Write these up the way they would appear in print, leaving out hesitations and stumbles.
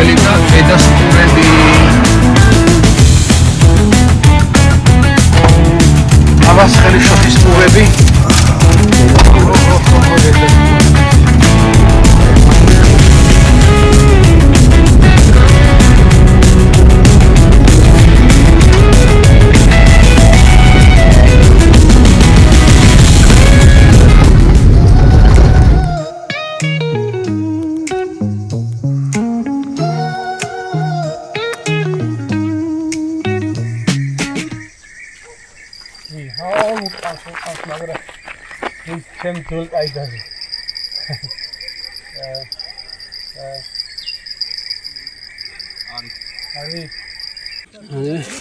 პირველი და ედასტურები. აბას ხელისუფლის სტურები.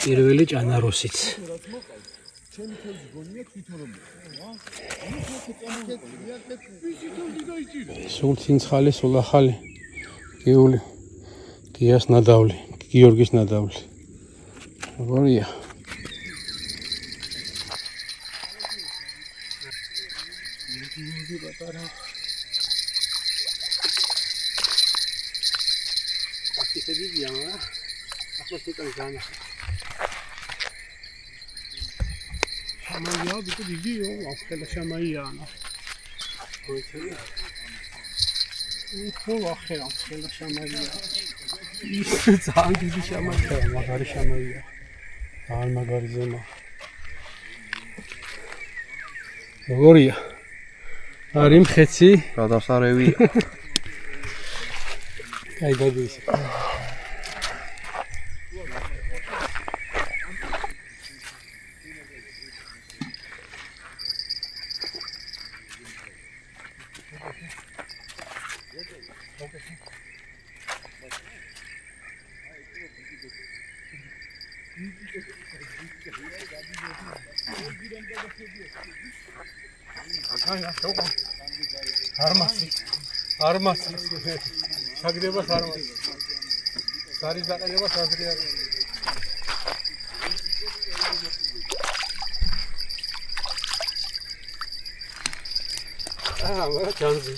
პირველი ჭანაროსიც. სულ ცინცხალი, სულ ახალი გიული, გიას ნადავლი, გიორგის ნადავლი. როგორია? Aktifă de mă. A fost pe canzana. Șamaia, după de zi, eu am făcut la șamaia, nu? Uite-le. Nu am făcut la șamaia. Isso, anche di șamaia, magari șamaia. Magari zema. როგორია? არის მხეცი, გადასარევია. აი გაგვიშ. Armasi. Şagdeba sarmasi. Sari zakaleba şagriya. Bana chanzi.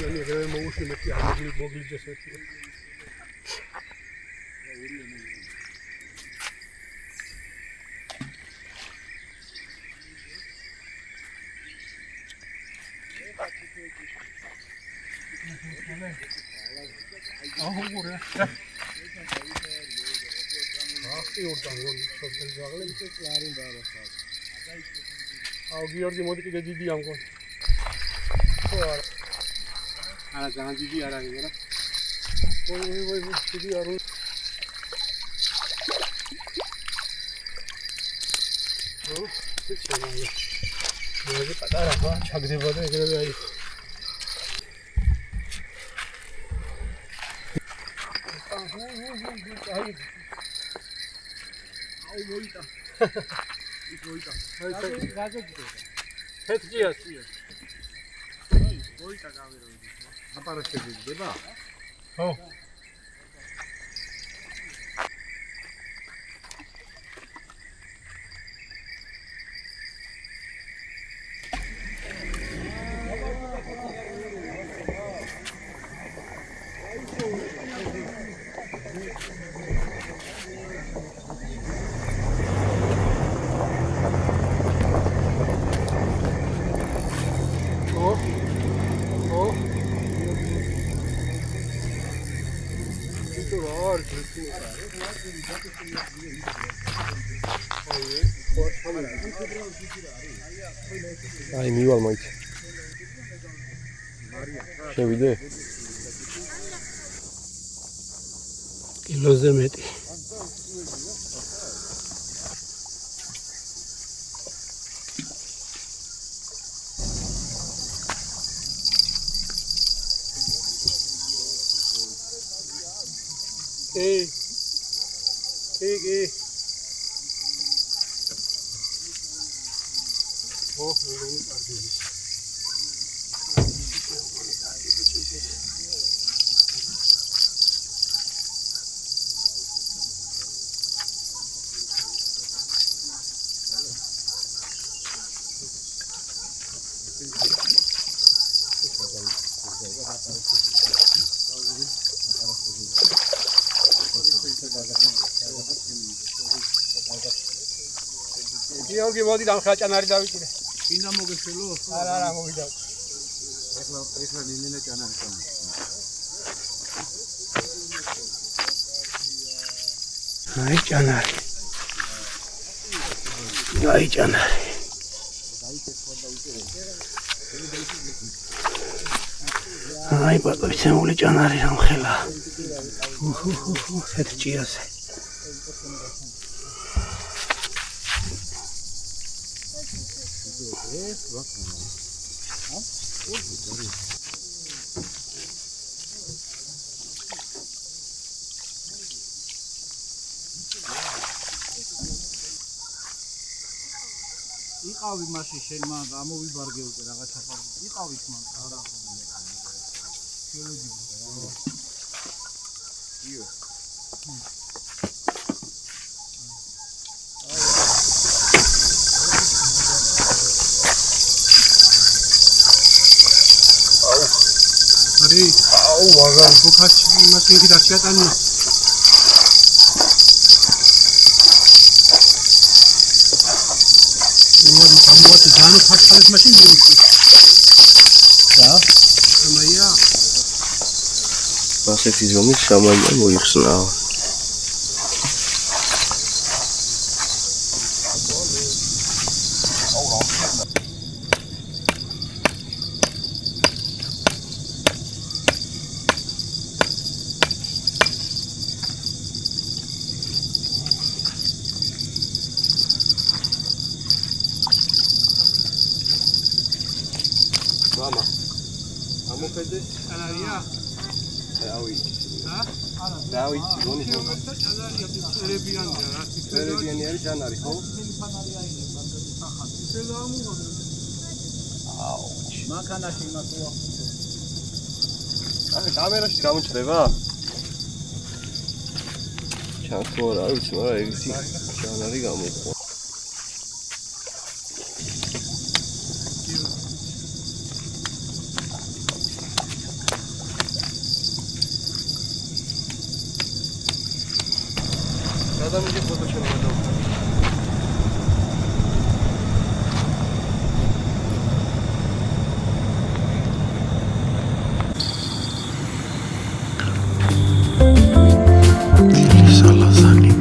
Yani böyle mavuşu metti mogli cesedi. Giorgi modi che di anco. Ara zaman di ara gora. Oy di ara. Oh, hiç olmadı. Böyle kadar ama çagdebada ekle ay. Ay boyta. Boyta. Hayır, Fetki yazıyor. Boyta kamera. Aparece değil mi? Oh. Ai mival mait. Şevide. Kiloze meti. Hey. Oh, ini artis. გიორგი მოდი დამხრა ჭანარი დავიჭირე. კიდე მოგეშელო? არა მოვიდა. ეხლა ნინენა ჭანარი წამო. აი ჭანარი. აი ჭანარი. აი ბატონი ჭანარი რომ ხელა. ეს ჭიაზე. იყავი მაშინ შენ მაგ ამოვიბარგე უკვე რაღაცა ფარ. იყავით მაგ არა. იო. აუ მაგარი ხოქაში იმას იგი დაჩიატანია. ამოაჩი ძანო ფასხალეს მაშინ დიუში. და? ამაია. ასეთი ზომის შამაია მოიხსნა. მამა ამოფედე ჭანარია? დავიცი. და? არა. დავიცი, გონი ხო? ჭანარია, წერებიანია რა. წერებიანი არის ჭანარი, ხო? ფანარი აიღე, მაგარი სახანი. ისე ამუღო. აუჩ. მანქანაში იმასოა. აი, კამერაში გამოჩნდება? ჩანს თუ არა, არ ვიცი, მაგრამ ეგეთი ჭანარი გამოყვა. ადამიანი ფოტო შემოვიდა. სალაზანი.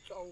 Ciao.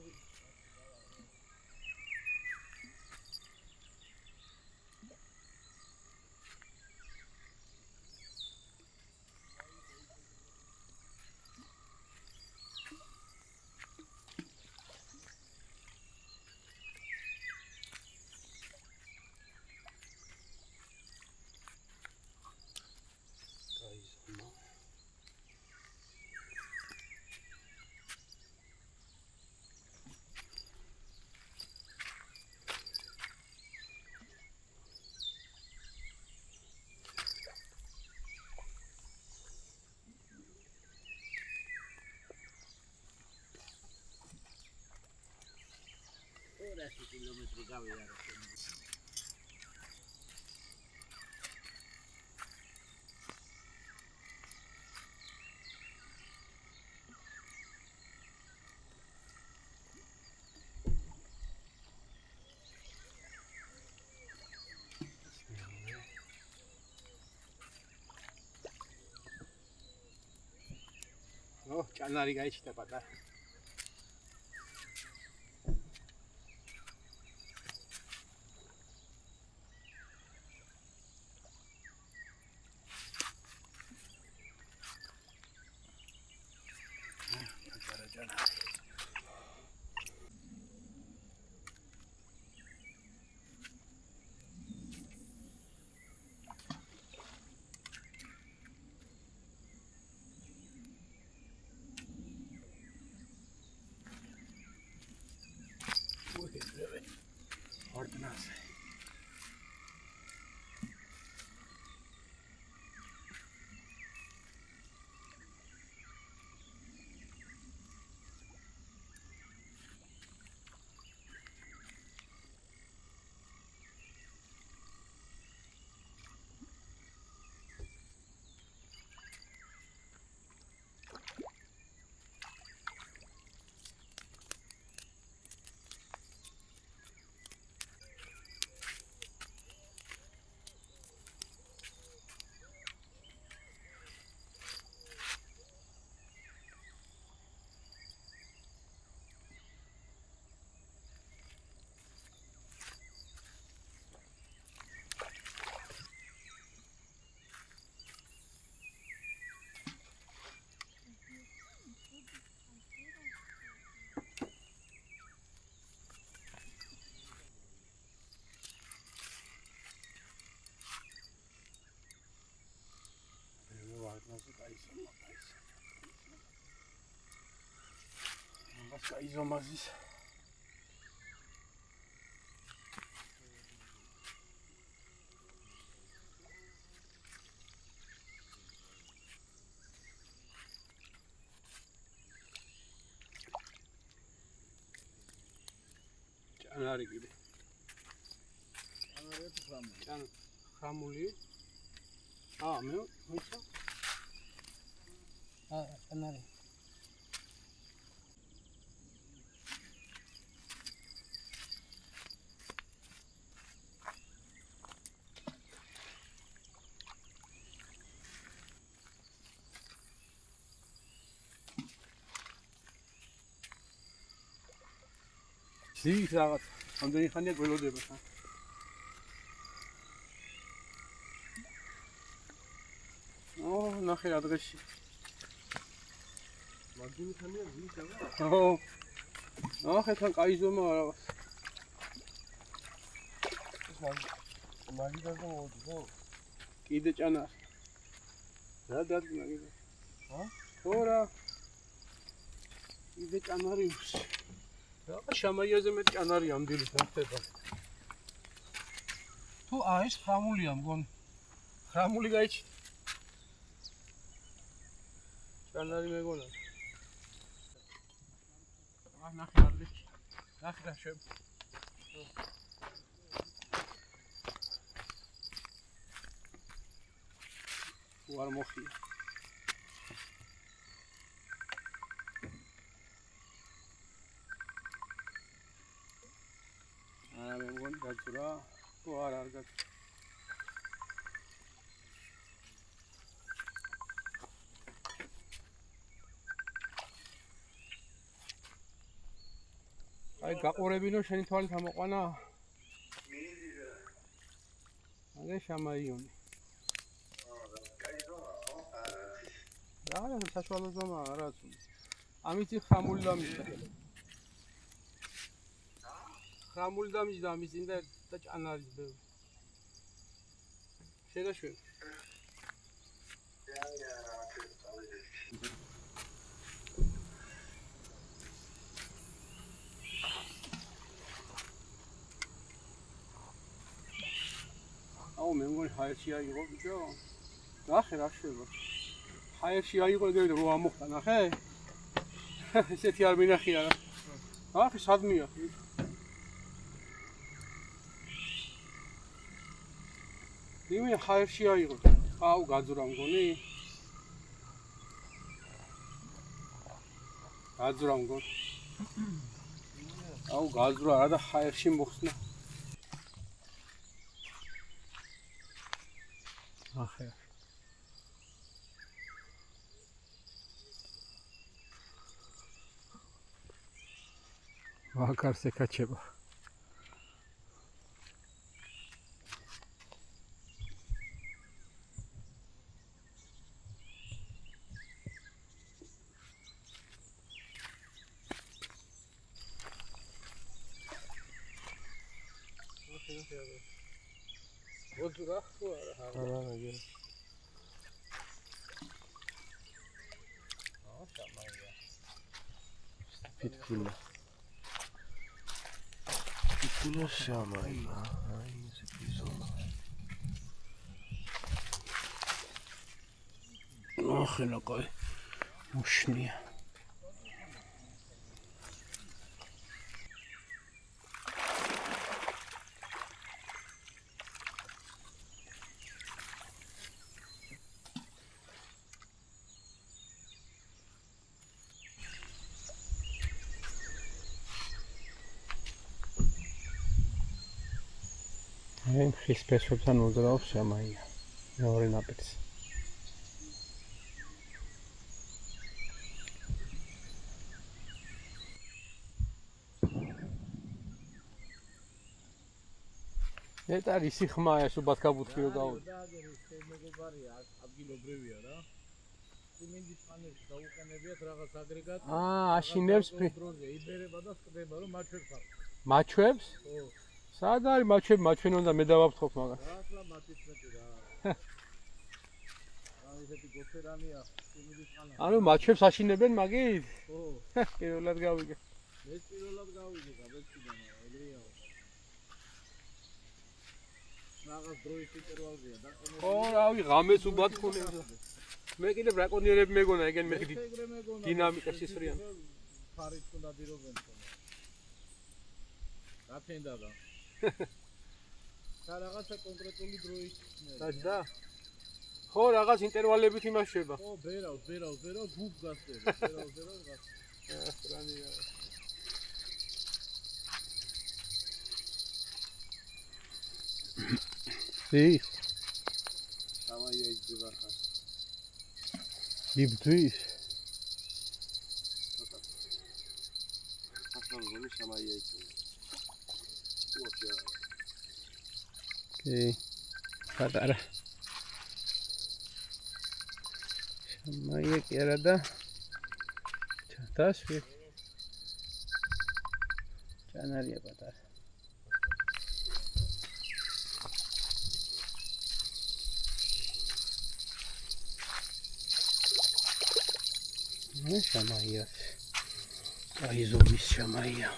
kilometri gavia. ჭანარი გაიჩნდა პატარა. Ordinance. Izomazis. ჭანარი კიდე. ჭანარი თუ ხამული. ხამული. მე მოიცა. ჭანარი. ის რაღაც ამდენი ხანია გველოდება ხა. ნახე რა დღეში. მაგინი ხანია ის რაღაც. ნახე თან კაი ზომა რაღაც. მაგიდან მოდი ხო? კიდე ჭანარ. რა დადგმა კიდე? ხორა. კიდე ჭანარი უშ. რა შამაიაზე მე ჭანარი ამდილი ხდება. თუ ეს ხრამულია მგონი. ხრამული გაიჩი. ჭანარი მეგონა. ნახე რა დღეში. ნახე რა შევ. ვარ მოხი. მე მგონი გაძრა. თუ არ გაძრა. აი გაყურებინო შენი თვალით ამოყვანა. მე შამაიონი. რა საშუალო ზომა რა თქმა. ამით ხამული დამიჯდა. ხამული დამიჯდა ამის წინ და ჭანარის ბევრი. შედაშვე. აუ მე მგონი ჰაერში აიღო ბიჭო. ნახე რა შევა. ჰაერში აიღო ეგრე რო ამოხდა ნახე? ესეთი არ მინახია რა. ნახე სადმია. იმე ჰაერში აიღო. აუ გაძრა მგონი. გაძრა მგონი. აუ გაძრა რა და ჰაერში მოხსნა. ახე ვაკარს ეკაჩება. ვოძრა ხო არა აგე. შამაია. ფიტკულა. ფიტკულა შამაია. აი ეს პიზონა. ახლა კაი. მოშნია. ხის ფესვებთან მოძრაობს შამაია. მეორე ნაპირს. ეტარი სიხმაა სუბათ კაბუთი რო გავა. მეგობარია, ადგილობრივია რა. სიმინდის პანელს დაუყენებიათ რაღაც აგრეგატი. აშინებს დროზე იბერება და ხდება რომ მაჩვებს აქვს. მაჩვებს? ხო. სად არის მაჩვები? მაჩვენ უნდა მე დავაფრთხობ მაგას. ახლა მათიც მეტი რა. აი ესეთი გოფერანია სიმინდის პანელი. ანუ მაჩვებს აშინებენ მაგით? ხო. პირველად გავიგე. მე პირველად გავიგე გაბეჭდიდან რა, ეგრეა. რაღაც დროის ინტერვალზეა დაყენებული. ხო, რავი, ღამეს უბად ხუნებს. მე კიდე ბრაკონიერები მეგონა, ეგენ მე კიდე დინამიკას ისვრიან. ფარით უნდა დირობენ ხოლმე. გაფენდა და. და რაღაცა კონკრეტული დროის და ხო, რაღაც ინტერვალებით იმაშება. ხო, ბერავს, გუფ გასწევს, ბერავს გასწევს. ტრანია. ის შამაია იძება ხარ. იბძვის. ახლა გონი შამაია იძება. კი. პატარა. შამაია კი არა და ჩათასვი. ჩანარია პატარა. შამაია. აი ზომის შამაია.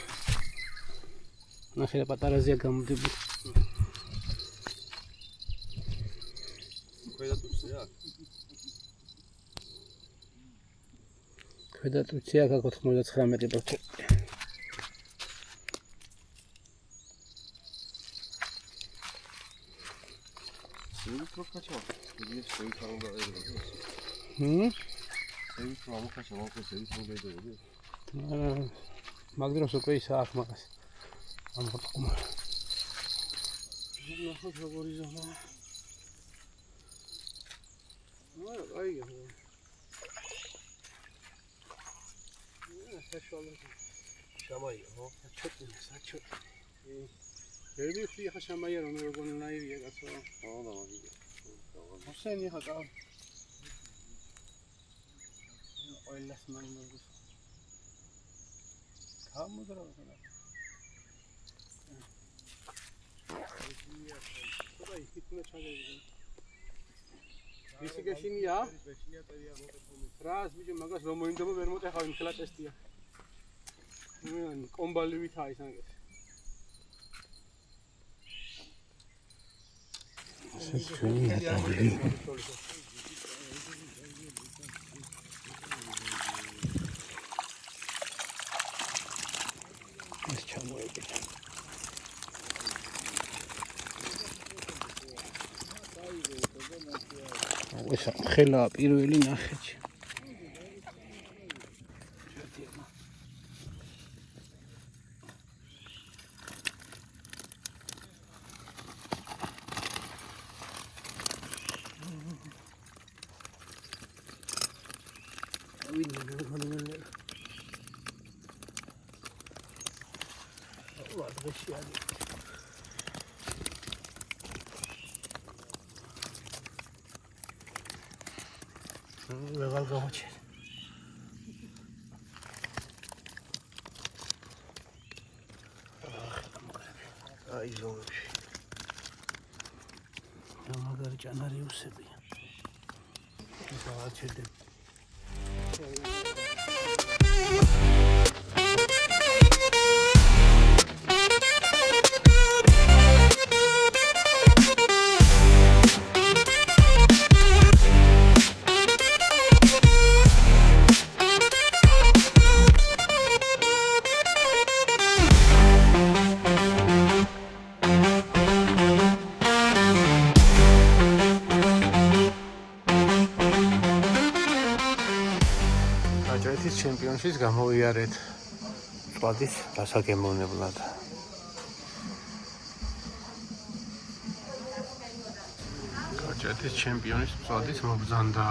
ნახე პატარაზეა გამოდებული. ქვედა ტუცია? ქვედა ტუცია აქ 99%. სევით რო ხაჩა? იგი სევით არ უნდა ერედეს. სევით რო ამოხაჩა, მოხდა სევით რო გაიდოდი. მაგდროს უკვე ისა აქ მაგას. ამოყმა. ნახოთ როგორი ზონა. აია. შამაია, ხო? საჩო. ვერი ხია შამაია რომ როგორნაირია გასო. ხო, დავაგიგე. მოსენი ხა და. ოილას მაინოს. გამოდროა. ხოდა იქით ჩაგები. ისი გეშინია? რას ბიჭო მაგას რომ მოინდობა ვერ მოტეხავ იმ ხელა ტესტია. მე კომბალივით არის ანგეთ. ეს ჩვენი ეტალი. ეს ჩამოეკიდა. ეს ხელა პირველი ნახეთში. ვადღეში არის. ვეღარ გავაჩერე. აი ზოგში. მაგარი ჭანარიუსებია. გავაჩერდე. აჯაეთის ჩემპიონშიც გამოვიარეთ წვადის დასაგემოვნებლად. აჯაეთის ჩემპიონის წვადის მობრძანდა.